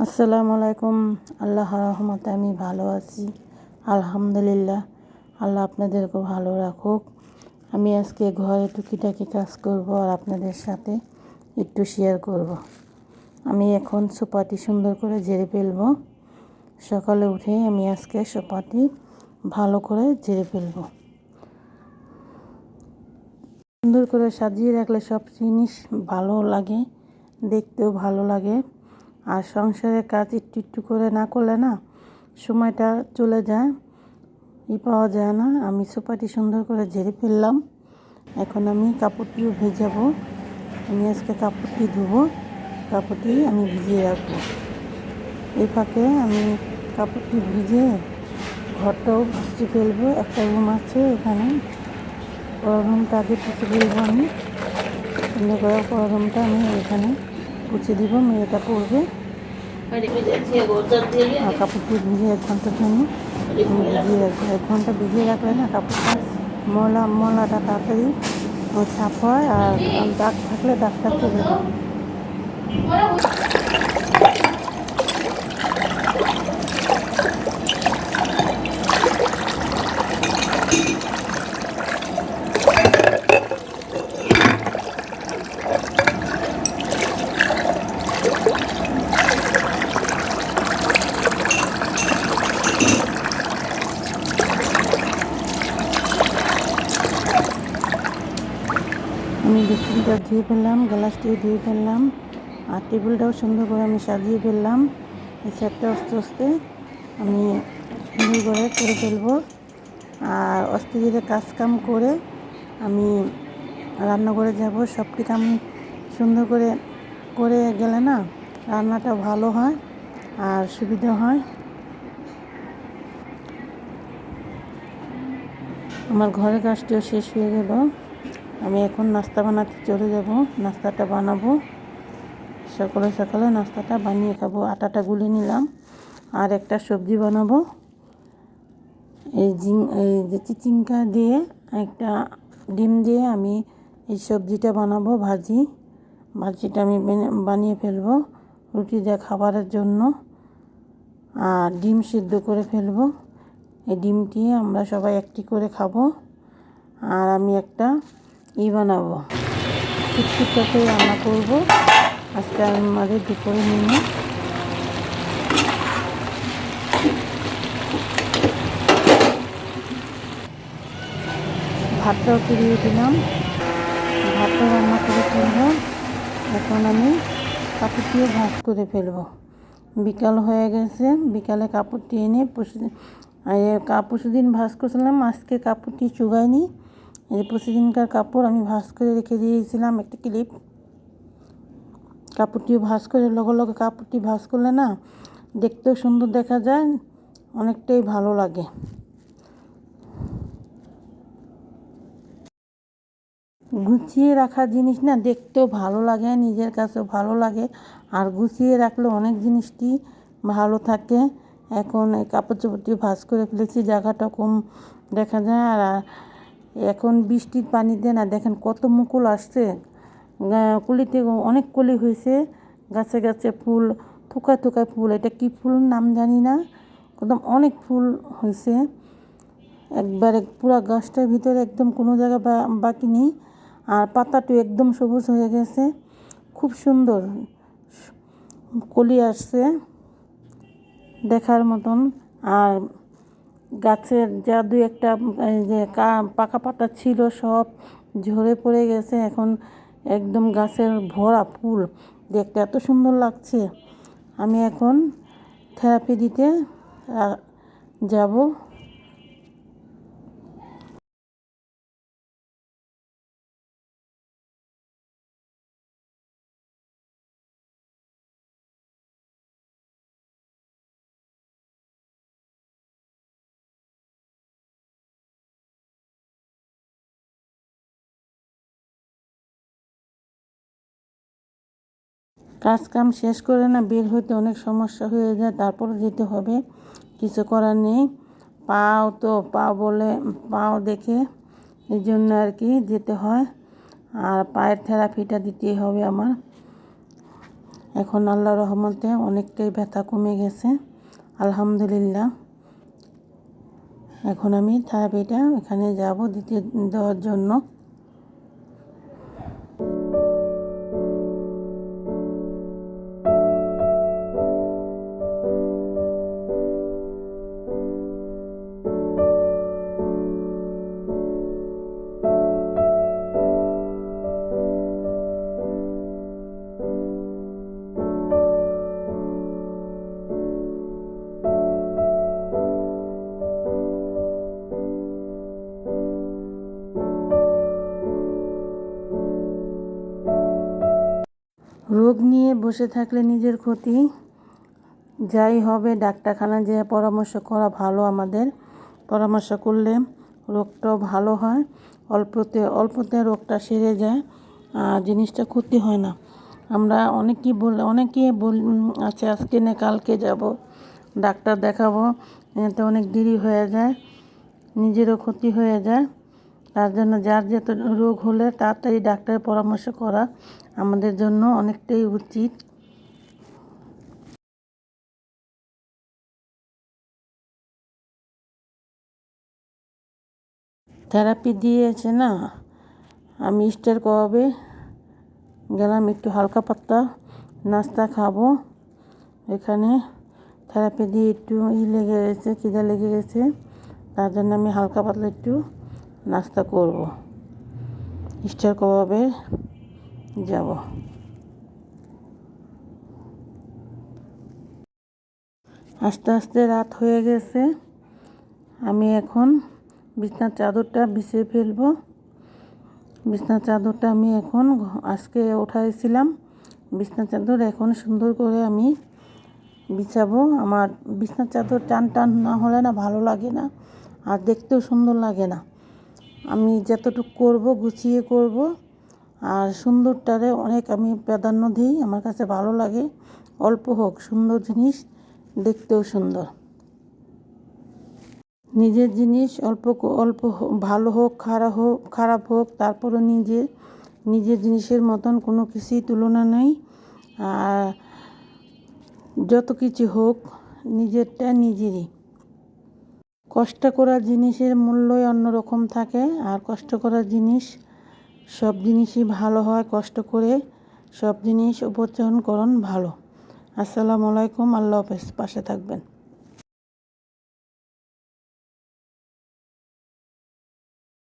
আসসালামু আলাইকুম। আল্লাহর রহমতে আমি ভালো আছি, আলহামদুলিল্লাহ। আল্লাহ আপনাদেরকেও ভালো রাখুক। আমি আজকে ঘরে টুকিটাকি কাজ করব আর আপনাদের সাথে একটু শেয়ার করব। আমি এখন সোপাটি সুন্দর করে ঝেড়ে ফেলব। সকালে উঠে আমি আজকে সোপাটি ভালো করে ঝেড়ে ফেলব। সুন্দর করে সাজিয়ে রাখলে সব জিনিস ভালো লাগে, দেখতেও ভালো লাগে। আর সংসারের কাজ একটু একটু করে না করলে না সময়টা চলে যায়, পাওয়া যায় না। আমি সোপাটি সুন্দর করে ঝেড়ে ফেললাম। এখন আমি কাপড়টিও ভেজাবো। আমি আজকে কাপড়টি ধুবো, কাপড়টি আমি ভিজিয়ে রাখবো। এই ফাঁকে আমি কাপড়টি ভিজে ঘরটাও মুছে ফেলবো। একটা রুম আছে এখানে, পড়া রুমটা আগে পুছে ফেলবো। আমি সুন্দর করে পড়া রুমটা আমি এখানে পুছে দিব, মেয়েটা পড়বে। আর কাপড়টি ভিজিয়ে 1 ঘন্টার জন্য ভিজিয়ে রাখবো। 1 ঘন্টা ভিজিয়ে রাখলে না কাপড়টা ময়লাটা তাড়াতাড়ি সাফ হয়। আর দাগ থাকলে দাগটা চলে যায়। আমি বেসিনটা ধুয়ে ফেললাম, গ্লাসটিও ধুয়ে ফেললাম, আর টেবিলটাও সুন্দর করে আমি সাজিয়ে ফেললাম। এই সেটটা আস্তে আস্তে আমি সুন্দর করে ফেলবো। আর আস্তে ধীরে কাম করে আমি রান্নাঘরে যাব। সবটি কাম সুন্দর করে গেলে না রান্নাটা ভালো হয় আর সুবিধা হয়। আমার ঘরের কাজটিও শেষ হয়ে গেল। আমি এখন নাস্তা বানাতে চলে যাব। নাস্তাটা বানাবো, সকালে নাস্তাটা বানিয়ে খাবো। আটাটা গুলে নিলাম আর একটা সবজি বানাবো। এই যে চিচিঙ্গা দিয়ে একটা ডিম দিয়ে আমি এই সবজিটা বানাবো। ভাজিটা আমি বানিয়ে ফেলবো রুটি দিয়ে খাবারের জন্য। আর ডিম সিদ্ধ করে ফেলবো। এই ডিমটি আমরা সবাই একটি করে খাবো। আর আমি একটা বানাবো, চিটচিটটাকে রান্না করবো আজকে আমাদের দুপুরে মেনু। ভাতটাও পুড়িয়ে দিলাম, ভাতটা রান্না করে ফেলবো। এখন আমি কাপড়টিও ভাঁজ করে ফেলবো। বিকাল হয়ে গেছে, বিকালে কাপড়টি এনে পরশুদিন ভাঁজ করছিলাম, আজকে কাপড়টি চুগায়নি। এই পরশুদিনকার কাপড় আমি ভাঁজ করে রেখে দিয়েছিলাম একটা ক্লিপ। কাপড়টিও ভাঁজ করে লগে কাপড়টি ভাঁজ করলে না দেখতেও সুন্দর দেখা যায়, অনেকটাই ভালো লাগে। গুছিয়ে রাখা জিনিস না দেখতেও ভালো লাগে, নিজের কাছেও ভালো লাগে। আর গুছিয়ে রাখলে অনেক জিনিসটি ভালো থাকে। এখন এই কাপড় চোপড়টি ভাঁজ করে ফেলেছি, জায়গাটা কম দেখা যায়। আর এখন বৃষ্টির পানিতে না দেখেন কত মুকুল আসছে। কলিতে অনেক কলি হয়েছে, গাছে গাছে ফুল, থোকায় ফুল। এটা কি ফুল নাম জানি না, একদম অনেক ফুল হয়েছে। একবারে পুরা গাছটার ভিতরে একদম কোনো জায়গা বাকি নেই। আর পাতাটি একদম সবুজ হয়ে গেছে, খুব সুন্দর কলি আসছে দেখার মতন। আর গাছের যা 2-1টা যে পাকা পাতা ছিল সব ঝরে পড়ে গেছে। এখন একদম গাছের ভরা ফুল, দেখতে এত সুন্দর লাগছে। আমি এখন থেরাপি দিতে যাব। কাম শেষ করে না বের হইতে অনেক সমস্যা হয়ে যায়, তারপরে যেতে হবে, কিছু করার নেই। পাও দেখে এই জন্য আর কি যেতে হয়। আর পায়ের থেরাপিটা দিতেই হবে আমার। এখন আল্লাহর রহমতে অনেকটাই ব্যথা কমে গেছে, আলহামদুলিল্লাহ। এখন আমি থেরাপিটা এখানে যাব দেওয়ার জন্য। রোগ নিয়ে বসে থাকলে নিজের ক্ষতি, যাই হবে ডাক্তারখানা যেয়ে পরামর্শ করা ভালো। আমাদের পরামর্শ করলে রোগটাও ভালো হয়, অল্পতে রোগটা সেরে যায়, আর জিনিসটা ক্ষতি হয় না। আমরা অনেকেই আচ্ছা আজকে না কালকে যাব, ডাক্তার দেখাবো, এতে অনেক দেরি হয়ে যায়, নিজেরও ক্ষতি হয়ে যায়। তার জন্য যার যত রোগ হলে তাড়াতাড়ি ডাক্তারের পরামর্শ করা আমাদের জন্য অনেকটাই উচিত। থেরাপি দিয়েছে না, আমি স্টার কবে গেলাম, একটু হালকা পাতলা নাস্তা খাবো। এখানে থেরাপি দিয়ে একটু লেগে গেছে, খিদা লেগে গেছে, তার জন্য আমি হালকা পাতলা একটু নাস্তা করব। স্টার কবে যাব। আস্তে আস্তে রাত হয়ে গেছে, আমি এখন বিছনার চাদরটা বিছিয়ে ফেলবো। বিছনার চাদরটা আমি এখন আজকে উঠাইছিলাম, বিছনার চাদর এখন সুন্দর করে আমি বিছাবো। আমার বিছনার চাদর টান টান না হলে না ভালো লাগে না, আর দেখতেও সুন্দর লাগে না। আমি যতটুকু করব গুছিয়ে করব, আর সুন্দরটারে অনেক আমি প্রাধান্য দিই, আমার কাছে ভালো লাগে। অল্প হোক, সুন্দর জিনিস দেখতেও সুন্দর। নিজের জিনিস অল্প ভালো হোক খারাপ হোক, তারপরও নিজের জিনিসের মতন কোনো কিছুই তুলনা নেই। আর যত কিছু হোক নিজেরটা নিজেরই। কষ্ট করা জিনিসের মূল্যই অন্যরকম থাকে, আর কষ্ট করা জিনিস সব জিনিসই ভালো হয়। কষ্ট করে সব জিনিস উপার্জন করুন ভালো। আসসালামু আলাইকুম, আল্লাহ হাফেজ, পাশে থাকবেন।